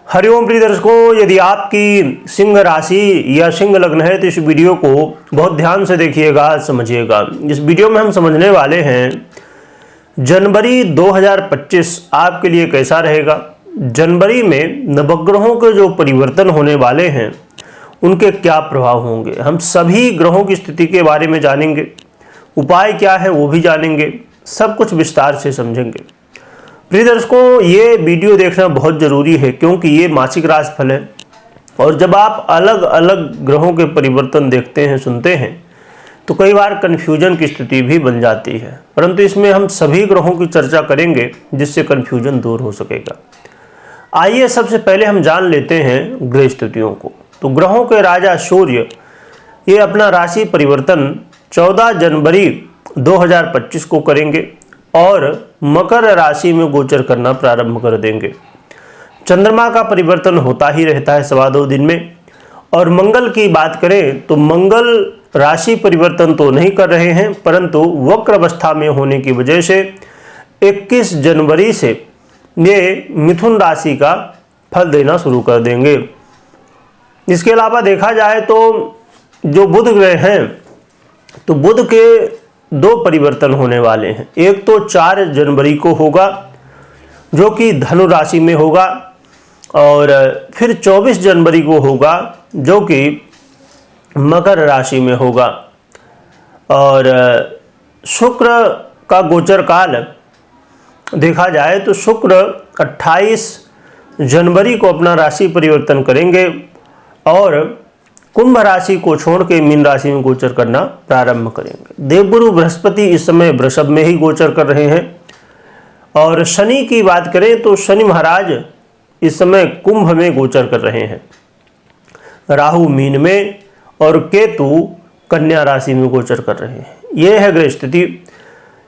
हरिओम प्रिय दर्शकों, यदि आपकी सिंह राशि या सिंह लग्न है तो इस वीडियो को बहुत ध्यान से देखिएगा, समझिएगा। इस वीडियो में हम समझने वाले हैं जनवरी 2025 आपके लिए कैसा रहेगा। जनवरी में नवग्रहों के जो परिवर्तन होने वाले हैं उनके क्या प्रभाव होंगे, हम सभी ग्रहों की स्थिति के बारे में जानेंगे, उपाय क्या है वो भी जानेंगे, सब कुछ विस्तार से समझेंगे। प्रिय दर्शकों, ये वीडियो देखना बहुत ज़रूरी है क्योंकि ये मासिक राशिफल है और जब आप अलग अलग ग्रहों के परिवर्तन देखते हैं, सुनते हैं, तो कई बार कन्फ्यूजन की स्थिति भी बन जाती है, परंतु इसमें हम सभी ग्रहों की चर्चा करेंगे जिससे कन्फ्यूजन दूर हो सकेगा। आइए सबसे पहले हम जान लेते हैं ग्रह स्थितियों को। तो ग्रहों के राजा सूर्य ये अपना राशि परिवर्तन 14 जनवरी 2025 को करेंगे और मकर राशि में गोचर करना प्रारंभ कर देंगे। चंद्रमा का परिवर्तन होता ही रहता है 2.25 दिन में। और मंगल की बात करें तो मंगल राशि परिवर्तन तो नहीं कर रहे हैं, परंतु वक्र अवस्था में होने की वजह से 21 जनवरी से ये मिथुन राशि का फल देना शुरू कर देंगे। इसके अलावा देखा जाए तो जो बुध ग्रह हैं, तो बुध के 2 परिवर्तन होने वाले हैं। एक तो 4 जनवरी को होगा जो कि धनु राशि में होगा, और फिर 24 जनवरी को होगा जो कि मकर राशि में होगा। और शुक्र का गोचर काल देखा जाए तो शुक्र 28 जनवरी को अपना राशि परिवर्तन करेंगे और कुंभ राशि को छोड़ के मीन राशि में गोचर करना प्रारंभ करेंगे। देवगुरु बृहस्पति इस समय वृषभ में ही गोचर कर रहे हैं। और शनि की बात करें तो शनि महाराज इस समय कुंभ में गोचर कर रहे हैं, राहु मीन में और केतु कन्या राशि में गोचर कर रहे हैं। यह है ग्रह स्थिति।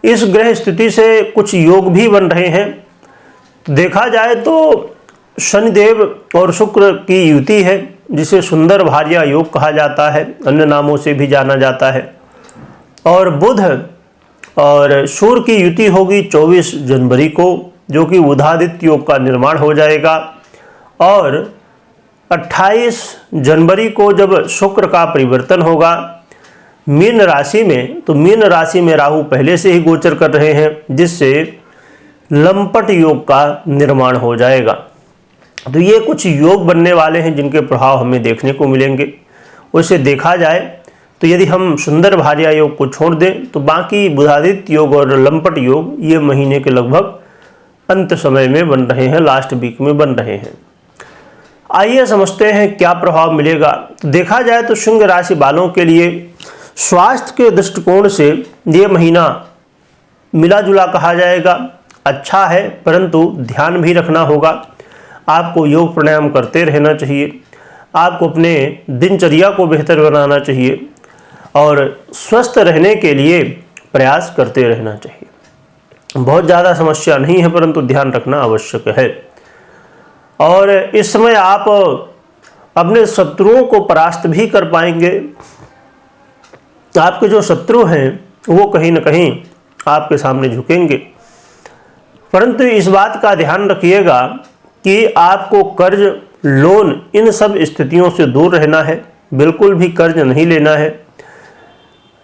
इस ग्रह स्थिति से कुछ योग भी बन रहे हैं। देखा जाए तो शनिदेव और शुक्र की युति है जिसे सुंदर भार्या योग कहा जाता है, अन्य नामों से भी जाना जाता है। और बुध और सूर्य की युति होगी 24 जनवरी को, जो कि बुधादित्य योग का निर्माण हो जाएगा। और 28 जनवरी को जब शुक्र का परिवर्तन होगा मीन राशि में, तो मीन राशि में राहु पहले से ही गोचर कर रहे हैं जिससे लंपट योग का निर्माण हो जाएगा। तो ये कुछ योग बनने वाले हैं जिनके प्रभाव हमें देखने को मिलेंगे। वैसे देखा जाए तो यदि हम सुंदर भार्या योग को छोड़ दें तो बाकी बुधादित्य योग और लंपट योग ये महीने के लगभग अंत समय में बन रहे हैं, लास्ट वीक में बन रहे हैं। आइए समझते हैं क्या प्रभाव मिलेगा। तो देखा जाए तो सिंह राशि वालों के लिए स्वास्थ्य के दृष्टिकोण से ये महीना मिला जुला कहा जाएगा, अच्छा है, परंतु ध्यान भी रखना होगा। आपको योग प्राणायाम करते रहना चाहिए, आपको अपने दिनचर्या को बेहतर बनाना चाहिए और स्वस्थ रहने के लिए प्रयास करते रहना चाहिए। बहुत ज़्यादा समस्या नहीं है, परंतु ध्यान रखना आवश्यक है। और इस समय आप अपने शत्रुओं को परास्त भी कर पाएंगे। आपके जो शत्रु हैं वो कहीं ना कहीं आपके सामने झुकेंगे, परंतु इस बात का ध्यान रखिएगा कि आपको कर्ज, लोन, इन सब स्थितियों से दूर रहना है। बिल्कुल भी कर्ज नहीं लेना है।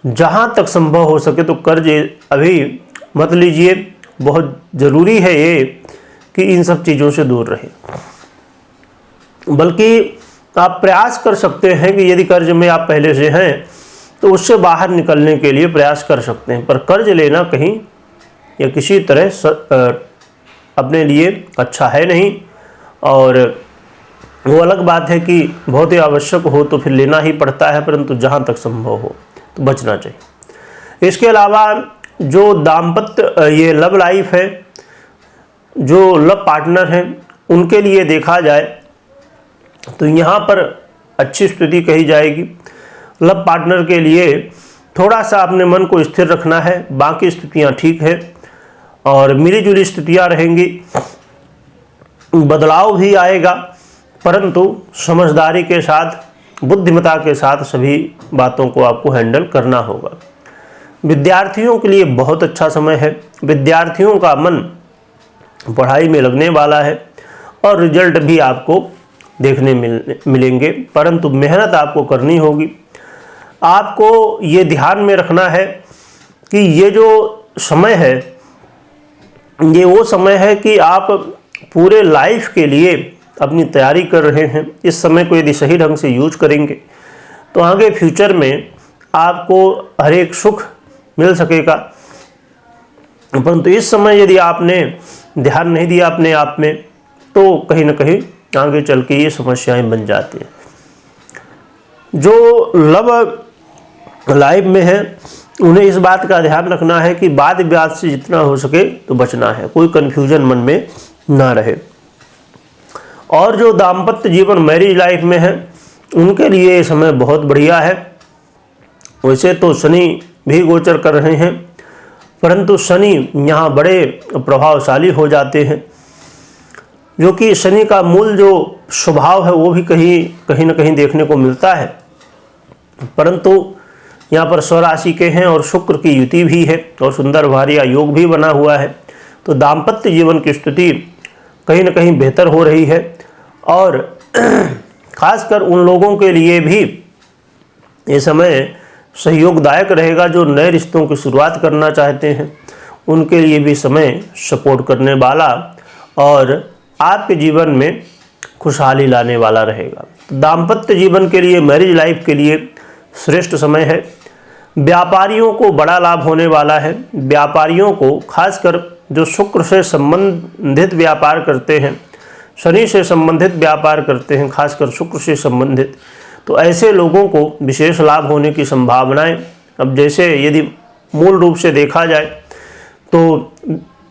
जहाँ तक संभव हो सके तो कर्ज अभी मत लीजिए। बहुत ज़रूरी है ये कि इन सब चीज़ों से दूर रहें। बल्कि आप प्रयास कर सकते हैं कि यदि कर्ज में आप पहले से हैं तो उससे बाहर निकलने के लिए प्रयास कर सकते हैं, पर कर्ज लेना कहीं या किसी तरह अपने लिए अच्छा है नहीं। और वो अलग बात है कि बहुत ही आवश्यक हो तो फिर लेना ही पड़ता है, परंतु जहाँ तक संभव हो तो बचना चाहिए। इसके अलावा जो दाम्पत्य ये लव लाइफ है, जो लव पार्टनर हैं, उनके लिए देखा जाए तो यहाँ पर अच्छी स्थिति कही जाएगी। लव पार्टनर के लिए थोड़ा सा अपने मन को स्थिर रखना है, बाकी स्थितियाँ ठीक है और मिली जुली स्थितियाँ रहेंगी। बदलाव भी आएगा, परंतु समझदारी के साथ, बुद्धिमत्ता के साथ सभी बातों को आपको हैंडल करना होगा। विद्यार्थियों के लिए बहुत अच्छा समय है। विद्यार्थियों का मन पढ़ाई में लगने वाला है और रिजल्ट भी आपको देखने मिलेंगे, परंतु मेहनत आपको करनी होगी। आपको ये ध्यान में रखना है कि ये जो समय है ये वो समय है कि आप पूरे लाइफ के लिए अपनी तैयारी कर रहे हैं। इस समय को यदि सही ढंग से यूज करेंगे तो आगे फ्यूचर में आपको हर एक सुख मिल सकेगा, परंतु इस समय यदि आपने ध्यान नहीं दिया अपने आप में तो कहीं ना कहीं आगे चल के ये समस्याएं बन जाती हैं। जो लव लाइफ में है उन्हें इस बात का ध्यान रखना है कि वाद विवाद से जितना हो सके तो बचना है, कोई कन्फ्यूजन मन में ना रहे। और जो दाम्पत्य जीवन मैरिज लाइफ में है उनके लिए ये समय बहुत बढ़िया है। वैसे तो शनि भी गोचर कर रहे हैं, परंतु शनि यहाँ बड़े प्रभावशाली हो जाते हैं, जो कि शनि का मूल जो स्वभाव है वो भी कहीं ना कहीं देखने को मिलता है, परंतु यहाँ पर स्वराशि के हैं और शुक्र की युति भी है और सुंदर भार्या योग भी बना हुआ है। तो दाम्पत्य जीवन की स्थिति कहीं ना कहीं बेहतर हो रही है। और खासकर उन लोगों के लिए भी ये समय सहयोगदायक रहेगा जो नए रिश्तों की शुरुआत करना चाहते हैं, उनके लिए भी समय सपोर्ट करने वाला और आपके जीवन में खुशहाली लाने वाला रहेगा। दाम्पत्य जीवन के लिए, मैरिज लाइफ के लिए श्रेष्ठ समय है। व्यापारियों को बड़ा लाभ होने वाला है। व्यापारियों को खासकर जो शुक्र से संबंधित व्यापार करते हैं, शनि से संबंधित व्यापार करते हैं, खासकर शुक्र से संबंधित, तो ऐसे लोगों को विशेष लाभ होने की संभावनाएं। अब जैसे यदि मूल रूप से देखा जाए तो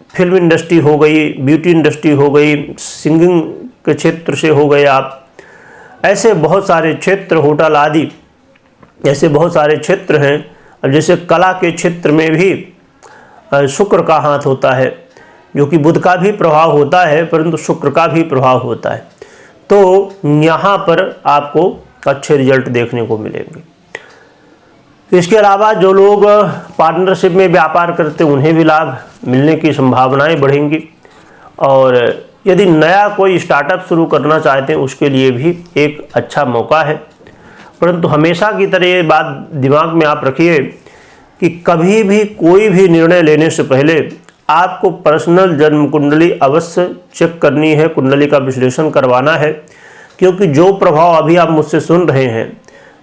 फिल्म इंडस्ट्री हो गई, ब्यूटी इंडस्ट्री हो गई, सिंगिंग के क्षेत्र से हो गए आप, ऐसे बहुत सारे क्षेत्र, होटल आदि ऐसे बहुत सारे क्षेत्र हैं। अब जैसे कला के क्षेत्र में भी शुक्र का हाथ होता है, जो कि बुध का भी प्रभाव होता है परंतु शुक्र का भी प्रभाव होता है, तो यहाँ पर आपको अच्छे रिजल्ट देखने को मिलेंगे। इसके अलावा जो लोग पार्टनरशिप में व्यापार करते हैं उन्हें भी लाभ मिलने की संभावनाएं बढ़ेंगी। और यदि नया कोई स्टार्टअप शुरू करना चाहते हैं उसके लिए भी एक अच्छा मौका है, परंतु हमेशा की तरह ये बात दिमाग में आप रखिए कि कभी भी कोई भी निर्णय लेने से पहले आपको पर्सनल जन्म कुंडली अवश्य चेक करनी है, कुंडली का विश्लेषण करवाना है, क्योंकि जो प्रभाव अभी आप मुझसे सुन रहे हैं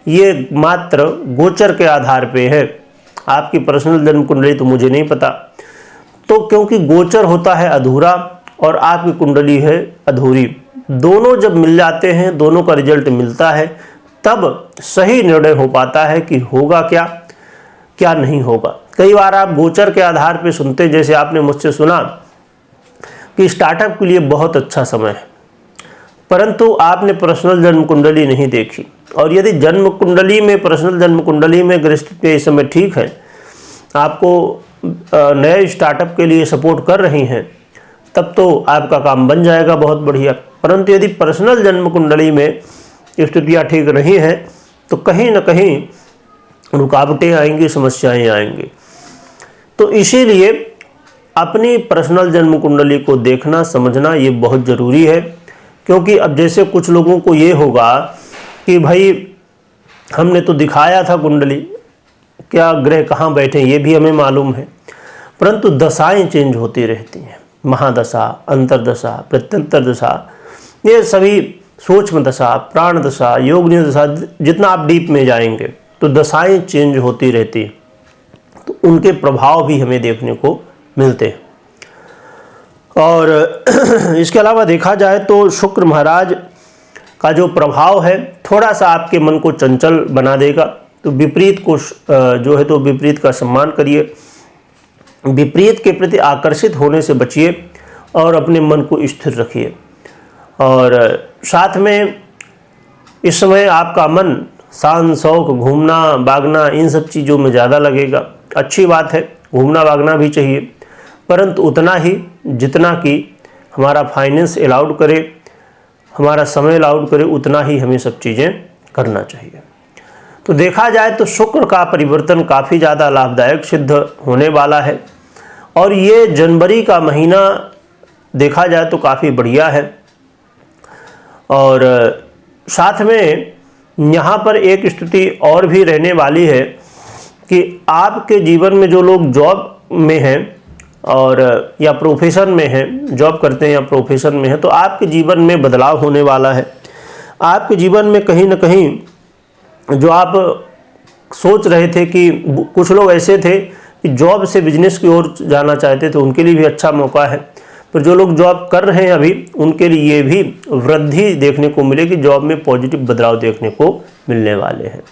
ये मात्र गोचर के आधार पे है। आपकी पर्सनल जन्म कुंडली तो मुझे नहीं पता, तो क्योंकि गोचर होता है अधूरा और आपकी कुंडली है अधूरी, दोनों जब मिल जाते हैं, दोनों का रिजल्ट मिलता है, तब सही निर्णय हो पाता है कि होगा क्या, क्या नहीं होगा। कई बार आप गोचर के आधार पे सुनते, जैसे आपने मुझसे सुना कि स्टार्टअप के लिए बहुत अच्छा समय है, परंतु आपने पर्सनल जन्म कुंडली नहीं देखी। और यदि जन्म कुंडली में, पर्सनल जन्म कुंडली में गृहस्थिति इस समय ठीक है, आपको नए स्टार्टअप के लिए सपोर्ट कर रही हैं, तब तो आपका काम बन जाएगा बहुत बढ़िया। परंतु यदि पर्सनल जन्म कुंडली में स्थितियाँ ठीक नहीं हैं तो कहीं ना कहीं रुकावटें आएंगी, समस्याएं आएंगी। तो इसीलिए अपनी पर्सनल जन्म कुंडली को देखना, समझना ये बहुत ज़रूरी है। क्योंकि अब जैसे कुछ लोगों को ये होगा कि भाई हमने तो दिखाया था कुंडली, क्या ग्रह कहाँ बैठे ये भी हमें मालूम है, परंतु दशाएं चेंज होती रहती हैं। महादशा, अंतरदशा, प्रत्यंतर दशा, ये सभी सूक्ष्म दशा, प्राण दशा, योगनी दशा, जितना आप डीप में जाएंगे तो दशाएं चेंज होती रहती हैं, तो उनके प्रभाव भी हमें देखने को मिलते हैं। और इसके अलावा देखा जाए तो शुक्र महाराज का जो प्रभाव है थोड़ा सा आपके मन को चंचल बना देगा। तो विपरीत को जो है तो विपरीत का सम्मान करिए, विपरीत के प्रति आकर्षित होने से बचिए और अपने मन को स्थिर रखिए। और साथ में इस समय आपका मन शान, शौक, घूमना भागना इन सब चीज़ों में ज़्यादा लगेगा। अच्छी बात है, घूमना भागना भी चाहिए, परंतु उतना ही जितना कि हमारा फाइनेंस अलाउड करे, हमारा समय अलाउड करे, उतना ही हमें सब चीज़ें करना चाहिए। तो देखा जाए तो शुक्र का परिवर्तन काफ़ी ज़्यादा लाभदायक सिद्ध होने वाला है। और ये जनवरी का महीना देखा जाए तो काफ़ी बढ़िया है। और साथ में यहाँ पर एक स्थिति और भी रहने वाली है कि आपके जीवन में जो लोग जॉब में हैं और या प्रोफेशन में हैं, जॉब करते हैं या प्रोफेशन में हैं, तो आपके जीवन में बदलाव होने वाला है। आपके जीवन में कहीं ना कहीं जो आप सोच रहे थे कि कुछ लोग ऐसे थे कि जॉब से बिजनेस की ओर जाना चाहते थे, उनके लिए भी अच्छा मौका है। पर जो लोग जॉब कर रहे हैं अभी, उनके लिए भी वृद्धि देखने को मिलेगी, जॉब में पॉजिटिव बदलाव देखने को मिलने वाले हैं।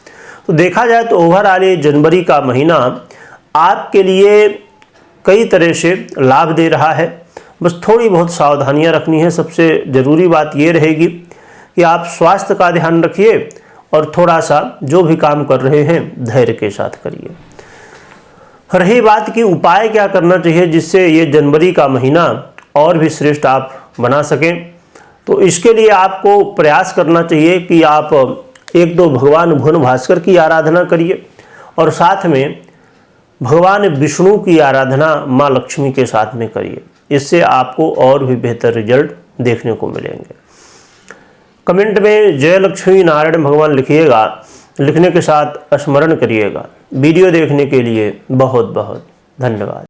तो देखा जाए तो ओवरऑल ये जनवरी का महीना आपके लिए कई तरह से लाभ दे रहा है। बस थोड़ी बहुत सावधानियां रखनी है। सबसे ज़रूरी बात ये रहेगी कि आप स्वास्थ्य का ध्यान रखिए और थोड़ा सा जो भी काम कर रहे हैं धैर्य के साथ करिए। रही बात कि उपाय क्या करना चाहिए जिससे ये जनवरी का महीना और भी श्रेष्ठ आप बना सकें, तो इसके लिए आपको प्रयास करना चाहिए कि आप एक दो भगवान भुवन भास्कर की आराधना करिए और साथ में भगवान विष्णु की आराधना माँ लक्ष्मी के साथ में करिए। इससे आपको और भी बेहतर रिजल्ट देखने को मिलेंगे। कमेंट में जय लक्ष्मी नारायण भगवान लिखिएगा, लिखने के साथ स्मरण करिएगा। वीडियो देखने के लिए बहुत बहुत धन्यवाद।